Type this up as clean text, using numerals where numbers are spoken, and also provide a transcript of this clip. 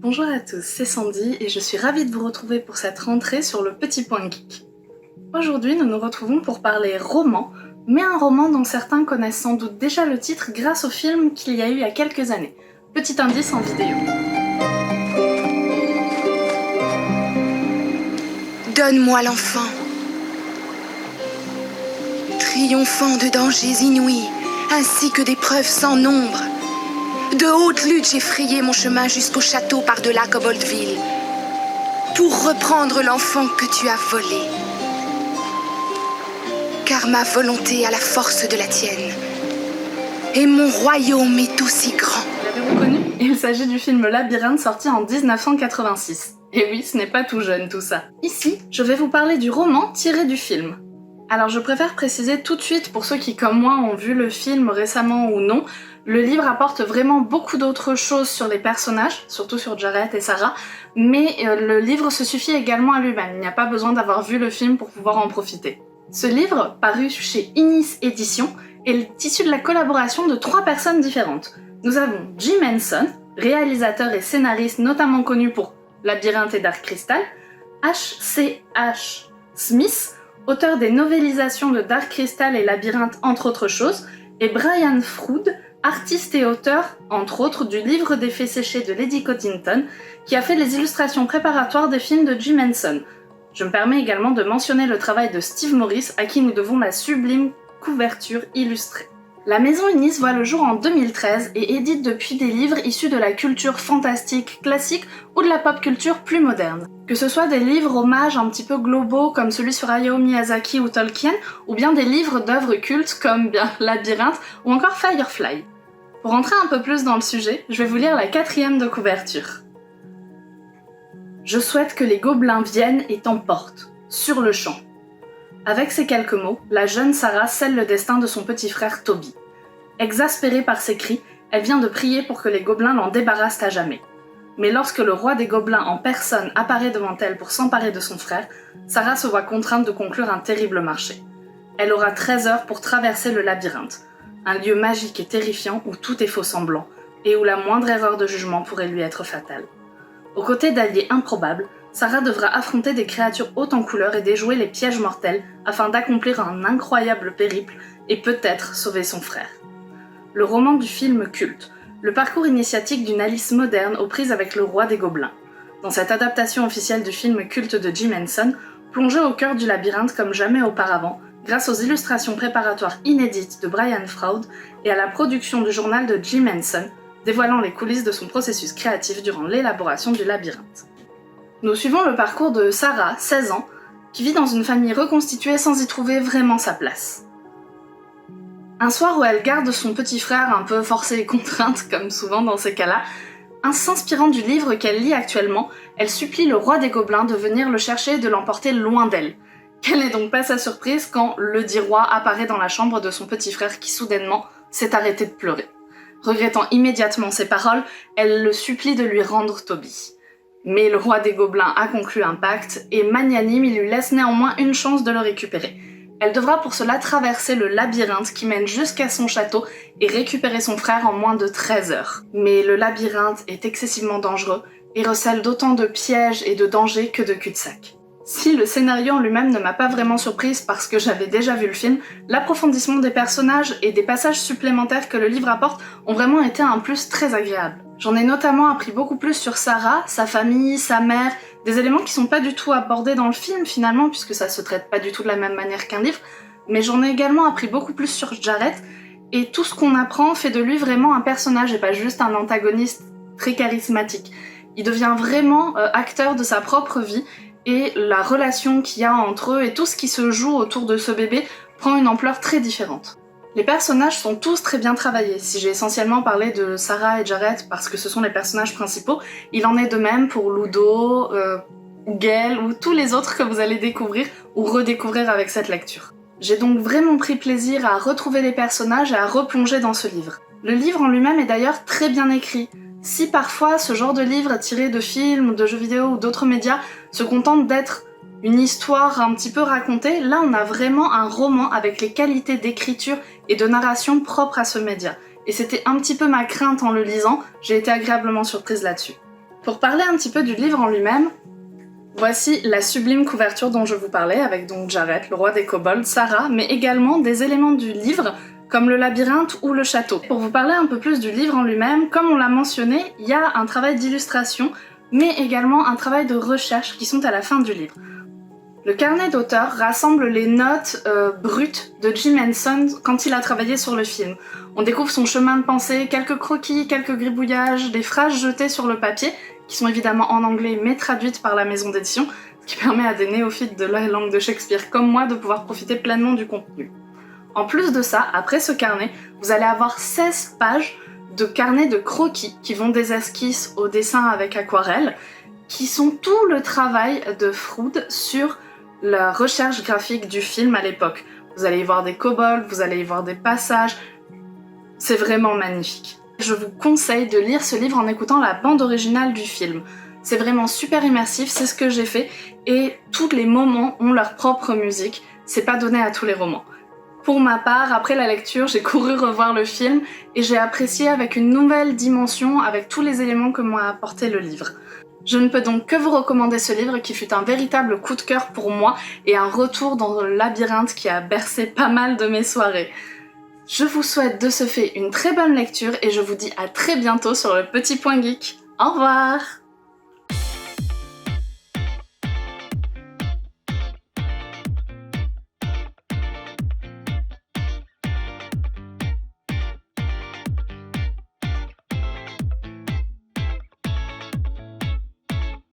Bonjour à tous, c'est Sandy et je suis ravie de vous retrouver pour cette rentrée sur le Petit Point Geek. Aujourd'hui, nous nous retrouvons pour parler roman, mais un roman dont certains connaissent sans doute déjà le titre grâce au film qu'il y a eu il y a quelques années. Petit indice en vidéo. Donne-moi l'enfant, triomphant de dangers inouïs, ainsi que d'épreuves sans nombre. De hautes luttes, j'ai frayé mon chemin jusqu'au château par-delà Koboldville, pour reprendre l'enfant que tu as volé. Car ma volonté a la force de la tienne, et mon royaume est aussi grand. L'avez-vous reconnu ? Il s'agit du film Labyrinthe sorti en 1986. Et oui, ce n'est pas tout jeune tout ça. Ici, je vais vous parler du roman tiré du film. Alors je préfère préciser tout de suite pour ceux qui comme moi ont vu le film récemment ou non, le livre apporte vraiment beaucoup d'autres choses sur les personnages, surtout sur Jared et Sarah, mais le livre se suffit également à lui-même, il n'y a pas besoin d'avoir vu le film pour pouvoir en profiter. Ce livre, paru chez Innis Éditions, est issu de la collaboration de 3 personnes différentes. Nous avons Jim Henson, réalisateur et scénariste notamment connu pour Labyrinthe et Dark Crystal, H.C.H. Smith, auteur des novélisations de Dark Crystal et Labyrinthe entre autres choses, et Brian Froud, artiste et auteur, entre autres, du livre des Fées séchées de Lady Cottington, qui a fait les illustrations préparatoires des films de Jim Henson. Je me permets également de mentionner le travail de Steve Morris, à qui nous devons la sublime couverture illustrée. La maison Innis voit le jour en 2013 et édite depuis des livres issus de la culture fantastique classique ou de la pop culture plus moderne. Que ce soit des livres hommages un petit peu globaux comme celui sur Hayao Miyazaki ou Tolkien, ou bien des livres d'œuvres cultes comme bien Labyrinthe ou encore Firefly. Pour entrer un peu plus dans le sujet, je vais vous lire la 4e de couverture. Je souhaite que les gobelins viennent et t'emportent, sur le champ. Avec ces quelques mots, la jeune Sarah scelle le destin de son petit frère Toby. Exaspérée par ses cris, elle vient de prier pour que les gobelins l'en débarrassent à jamais. Mais lorsque le roi des gobelins en personne apparaît devant elle pour s'emparer de son frère, Sarah se voit contrainte de conclure un terrible marché. Elle aura 13 heures pour traverser le labyrinthe, un lieu magique et terrifiant où tout est faux semblant, et où la moindre erreur de jugement pourrait lui être fatale. Aux côtés d'alliés improbables, Sarah devra affronter des créatures hautes en couleur et déjouer les pièges mortels afin d'accomplir un incroyable périple et peut-être sauver son frère. Le roman du film culte, le parcours initiatique d'une Alice moderne aux prises avec le roi des gobelins. Dans cette adaptation officielle du film culte de Jim Henson, plongée au cœur du labyrinthe comme jamais auparavant, grâce aux illustrations préparatoires inédites de Brian Froud et à la production du journal de Jim Henson, dévoilant les coulisses de son processus créatif durant l'élaboration du labyrinthe. Nous suivons le parcours de Sarah, 16 ans, qui vit dans une famille reconstituée sans y trouver vraiment sa place. Un soir où elle garde son petit frère un peu forcé et contrainte, comme souvent dans ces cas-là, en s'inspirant du livre qu'elle lit actuellement, elle supplie le roi des gobelins de venir le chercher et de l'emporter loin d'elle. Quelle n'est donc pas sa surprise quand le dit roi apparaît dans la chambre de son petit frère qui soudainement s'est arrêté de pleurer. Regrettant immédiatement ses paroles, elle le supplie de lui rendre Toby. Mais le roi des gobelins a conclu un pacte et magnanime, il lui laisse néanmoins une chance de le récupérer. Elle devra pour cela traverser le labyrinthe qui mène jusqu'à son château et récupérer son frère en moins de 13 heures. Mais le labyrinthe est excessivement dangereux et recèle d'autant de pièges et de dangers que de cul-de-sac. Si le scénario en lui-même ne m'a pas vraiment surprise parce que j'avais déjà vu le film, l'approfondissement des personnages et des passages supplémentaires que le livre apporte ont vraiment été un plus très agréable. J'en ai notamment appris beaucoup plus sur Sarah, sa famille, sa mère, des éléments qui sont pas du tout abordés dans le film finalement, puisque ça se traite pas du tout de la même manière qu'un livre, mais j'en ai également appris beaucoup plus sur Jared, et tout ce qu'on apprend fait de lui vraiment un personnage et pas juste un antagoniste très charismatique. Il devient vraiment acteur de sa propre vie, et la relation qu'il y a entre eux et tout ce qui se joue autour de ce bébé prend une ampleur très différente. Les personnages sont tous très bien travaillés. Si j'ai essentiellement parlé de Sarah et Jared parce que ce sont les personnages principaux, il en est de même pour Ludo, Gail ou tous les autres que vous allez découvrir ou redécouvrir avec cette lecture. J'ai donc vraiment pris plaisir à retrouver les personnages et à replonger dans ce livre. Le livre en lui-même est d'ailleurs très bien écrit. Si parfois ce genre de livre tiré de films, de jeux vidéo ou d'autres médias se contente d'être une histoire un petit peu racontée, là on a vraiment un roman avec les qualités d'écriture et de narration propres à ce média. Et c'était un petit peu ma crainte en le lisant, j'ai été agréablement surprise là-dessus. Pour parler un petit peu du livre en lui-même, voici la sublime couverture dont je vous parlais, avec donc Jared, le roi des kobolds, Sarah, mais également des éléments du livre, comme le labyrinthe ou le château. Pour vous parler un peu plus du livre en lui-même, comme on l'a mentionné, il y a un travail d'illustration, mais également un travail de recherche qui sont à la fin du livre. Le carnet d'auteur rassemble les notes brutes de Jim Henson quand il a travaillé sur le film. On découvre son chemin de pensée, quelques croquis, quelques gribouillages, des phrases jetées sur le papier, qui sont évidemment en anglais mais traduites par la maison d'édition, ce qui permet à des néophytes de la langue de Shakespeare comme moi de pouvoir profiter pleinement du contenu. En plus de ça, après ce carnet, vous allez avoir 16 pages de carnet de croquis qui vont des esquisses au dessin avec aquarelle, qui sont tout le travail de Froude sur la recherche graphique du film à l'époque. Vous allez y voir des kobolds, vous allez y voir des passages, c'est vraiment magnifique. Je vous conseille de lire ce livre en écoutant la bande originale du film. C'est vraiment super immersif, c'est ce que j'ai fait, et tous les moments ont leur propre musique, c'est pas donné à tous les romans. Pour ma part, après la lecture, j'ai couru revoir le film et j'ai apprécié avec une nouvelle dimension, avec tous les éléments que m'a apporté le livre. Je ne peux donc que vous recommander ce livre qui fut un véritable coup de cœur pour moi et un retour dans le labyrinthe qui a bercé pas mal de mes soirées. Je vous souhaite de ce fait une très bonne lecture et je vous dis à très bientôt sur le Petit Point Geek. Au revoir!